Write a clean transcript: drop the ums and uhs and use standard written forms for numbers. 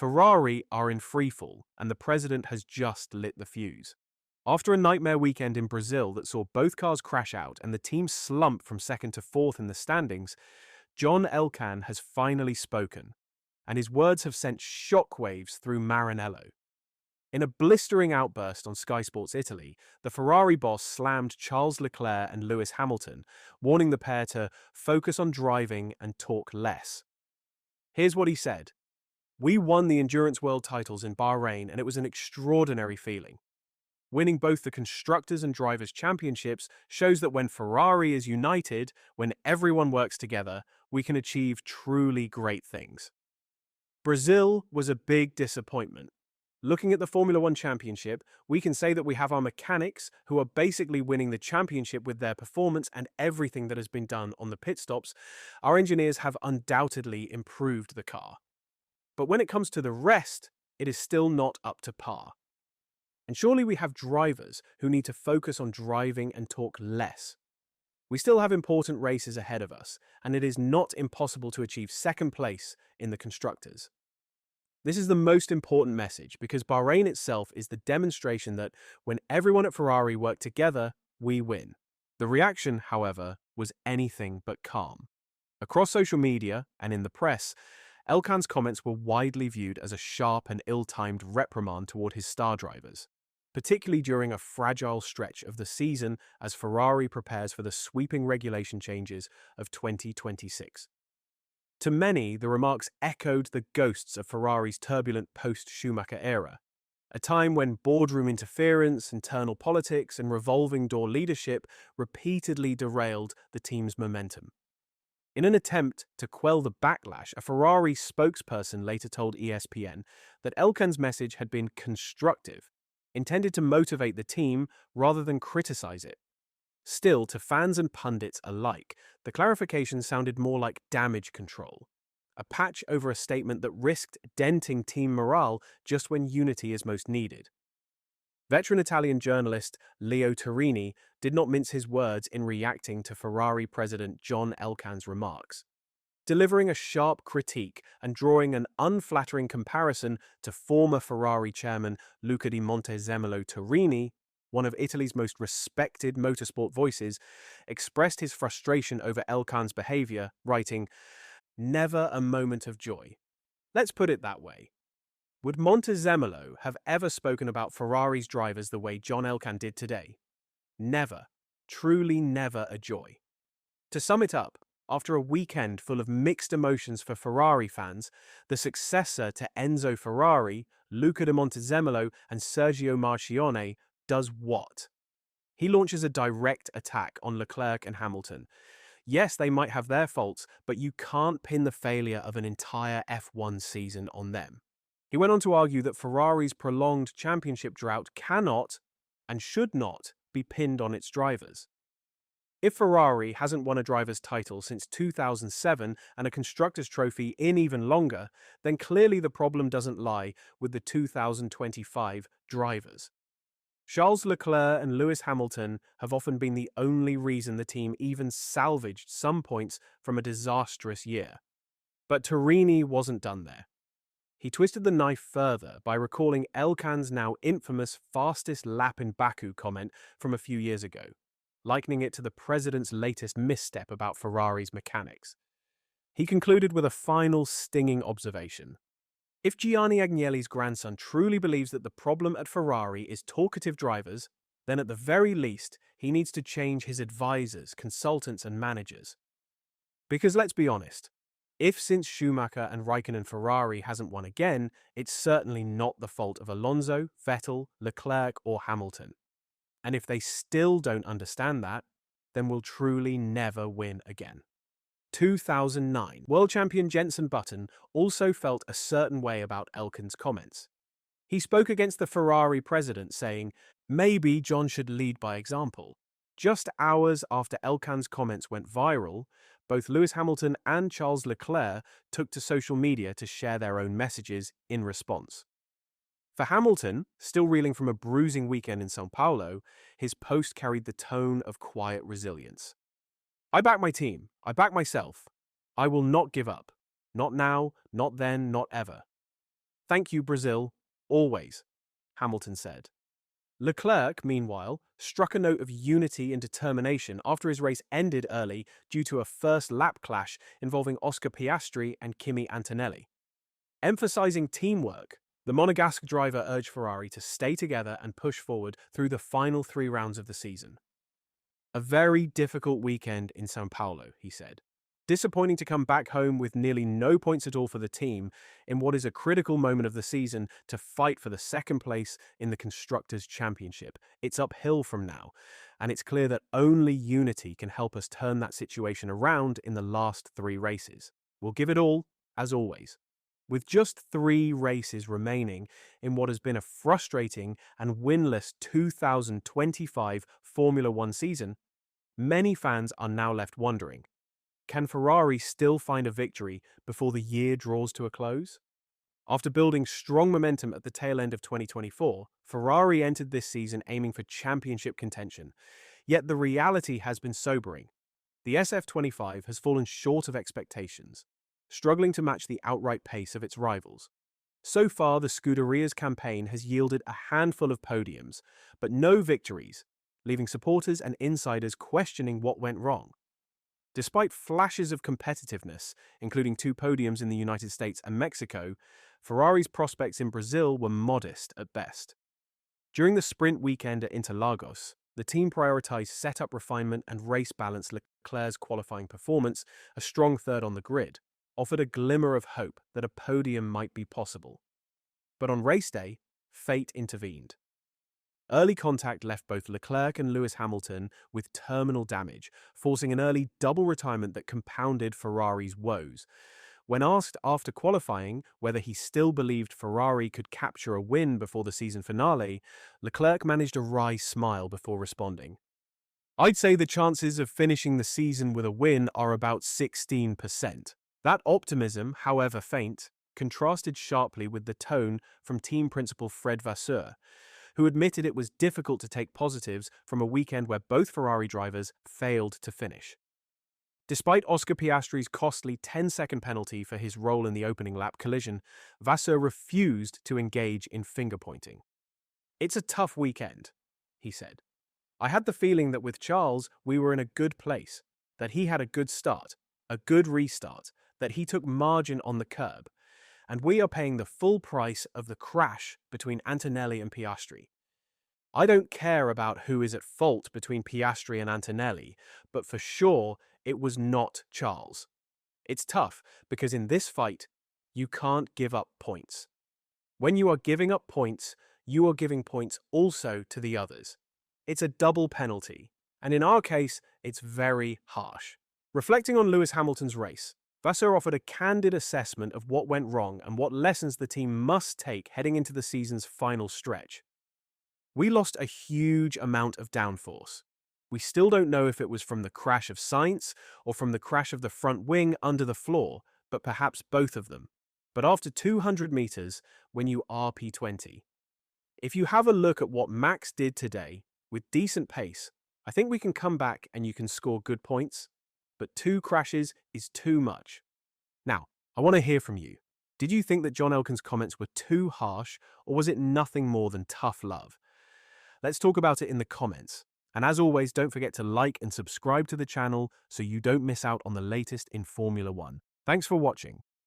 Ferrari are in freefall, and the president has just lit the fuse. After a nightmare weekend in Brazil that saw both cars crash out and the team slump from second to fourth in the standings, John Elkann has finally spoken, and his words have sent shockwaves through Maranello. In a blistering outburst on Sky Sports Italy, the Ferrari boss slammed Charles Leclerc and Lewis Hamilton, warning the pair to focus on driving and talk less. Here's what he said. "We won the Endurance World titles in Bahrain, and it was an extraordinary feeling. Winning both the Constructors and Drivers' Championships shows that when Ferrari is united, when everyone works together, we can achieve truly great things." Brazil was a big disappointment. Looking at the Formula One Championship, we can say that we have our mechanics who are basically winning the championship with their performance and everything that has been done on the pit stops. Our engineers have undoubtedly improved the car. But when it comes to the rest, it is still not up to par. And surely we have drivers who need to focus on driving and talk less. We still have important races ahead of us, and it is not impossible to achieve second place in the Constructors. This is the most important message because Bahrain itself is the demonstration that when everyone at Ferrari work together, we win. The reaction, however, was anything but calm. Across social media and in the press, Elkann's comments were widely viewed as a sharp and ill-timed reprimand toward his star drivers, particularly during a fragile stretch of the season as Ferrari prepares for the sweeping regulation changes of 2026. To many, the remarks echoed the ghosts of Ferrari's turbulent post-Schumacher era, a time when boardroom interference, internal politics, and revolving door leadership repeatedly derailed the team's momentum. In an attempt to quell the backlash, a Ferrari spokesperson later told ESPN that Elkann's message had been constructive, intended to motivate the team rather than criticize it. Still, to fans and pundits alike, the clarification sounded more like damage control, a patch over a statement that risked denting team morale just when unity is most needed. Veteran Italian journalist Leo Torini did not mince his words in reacting to Ferrari president John Elkann's remarks. Delivering a sharp critique and drawing an unflattering comparison to former Ferrari chairman Luca di Montezemolo Torini, one of Italy's most respected motorsport voices, expressed his frustration over Elkann's behavior, writing, "Never a moment of joy." Let's put it that way. Would Montezemolo have ever spoken about Ferrari's drivers the way John Elkann did today? Never. Truly never a joy. To sum it up, after a weekend full of mixed emotions for Ferrari fans, the successor to Enzo Ferrari, Luca di Montezemolo and Sergio Marchionne, does what? He launches a direct attack on Leclerc and Hamilton. Yes, they might have their faults, but you can't pin the failure of an entire F1 season on them. He went on to argue that Ferrari's prolonged championship drought cannot and should not be pinned on its drivers. If Ferrari hasn't won a driver's title since 2007 and a constructor's trophy in even longer, then clearly the problem doesn't lie with the 2025 drivers. Charles Leclerc and Lewis Hamilton have often been the only reason the team even salvaged some points from a disastrous year. But Torini wasn't done there. He twisted the knife further by recalling Elkann's now infamous fastest lap in Baku comment from a few years ago, likening it to the president's latest misstep about Ferrari's mechanics. He concluded with a final stinging observation. If Gianni Agnelli's grandson truly believes that the problem at Ferrari is talkative drivers, then at the very least, he needs to change his advisors, consultants, and managers. Because let's be honest, if since Schumacher and Raikkonen Ferrari hasn't won again, it's certainly not the fault of Alonso, Vettel, Leclerc, or Hamilton. And if they still don't understand that, then we'll truly never win again. 2009, world champion Jenson Button also felt a certain way about Elkann's comments. He spoke against the Ferrari president, saying, "Maybe John should lead by example." Just hours after Elkann's comments went viral, both Lewis Hamilton and Charles Leclerc took to social media to share their own messages in response. For Hamilton, still reeling from a bruising weekend in São Paulo, his post carried the tone of quiet resilience. "I back my team. I back myself. I will not give up. Not now, not then, not ever." "Thank you, Brazil, always," Hamilton said. Leclerc, meanwhile, struck a note of unity and determination after his race ended early due to a first lap clash involving Oscar Piastri and Kimi Antonelli. Emphasizing teamwork, the Monegasque driver urged Ferrari to stay together and push forward through the final 3 rounds of the season. "A very difficult weekend in Sao Paulo," he said. "Disappointing to come back home with nearly no points at all for the team in what is a critical moment of the season to fight for the second place in the Constructors' Championship. It's uphill from now, and it's clear that only unity can help us turn that situation around in the last 3 races. We'll give it all, as always." With just 3 races remaining in what has been a frustrating and winless 2025 Formula One season, many fans are now left wondering, can Ferrari still find a victory before the year draws to a close? After building strong momentum at the tail end of 2024, Ferrari entered this season aiming for championship contention. Yet the reality has been sobering. The SF25 has fallen short of expectations, struggling to match the outright pace of its rivals. So far, the Scuderia's campaign has yielded a handful of podiums, but no victories, leaving supporters and insiders questioning what went wrong. Despite flashes of competitiveness, including 2 podiums in the United States and Mexico, Ferrari's prospects in Brazil were modest at best. During the sprint weekend at Interlagos, the team prioritized setup refinement and race balance. Leclerc's qualifying performance, a strong third on the grid, offered a glimmer of hope that a podium might be possible. But on race day, fate intervened. Early contact left both Leclerc and Lewis Hamilton with terminal damage, forcing an early double retirement that compounded Ferrari's woes. When asked after qualifying whether he still believed Ferrari could capture a win before the season finale, Leclerc managed a wry smile before responding. "I'd say the chances of finishing the season with a win are about 16%. That optimism, however faint, contrasted sharply with the tone from team principal Fred Vasseur, who admitted it was difficult to take positives from a weekend where both Ferrari drivers failed to finish. Despite Oscar Piastri's costly 10-second penalty for his role in the opening lap collision, Vasseur refused to engage in finger-pointing. "It's a tough weekend," he said. "I had the feeling that with Charles we were in a good place, that he had a good start, a good restart, that he took margin on the curb, and we are paying the full price of the crash between Antonelli and Piastri. I don't care about who is at fault between Piastri and Antonelli, but for sure it was not Charles. It's tough because in this fight, you can't give up points. When you are giving up points, you are giving points also to the others. It's a double penalty, and in our case, it's very harsh." Reflecting on Lewis Hamilton's race, Vasseur offered a candid assessment of what went wrong and what lessons the team must take heading into the season's final stretch. "We lost a huge amount of downforce. We still don't know if it was from the crash of Sainz or from the crash of the front wing under the floor, but perhaps both of them. But after 200 meters, when you are P20. If you have a look at what Max did today, with decent pace, I think we can come back and you can score good points. But 2 crashes is too much." Now, I want to hear from you. Did you think that John Elkann's comments were too harsh, or was it nothing more than tough love? Let's talk about it in the comments. And as always, don't forget to like and subscribe to the channel so you don't miss out on the latest in Formula One. Thanks for watching.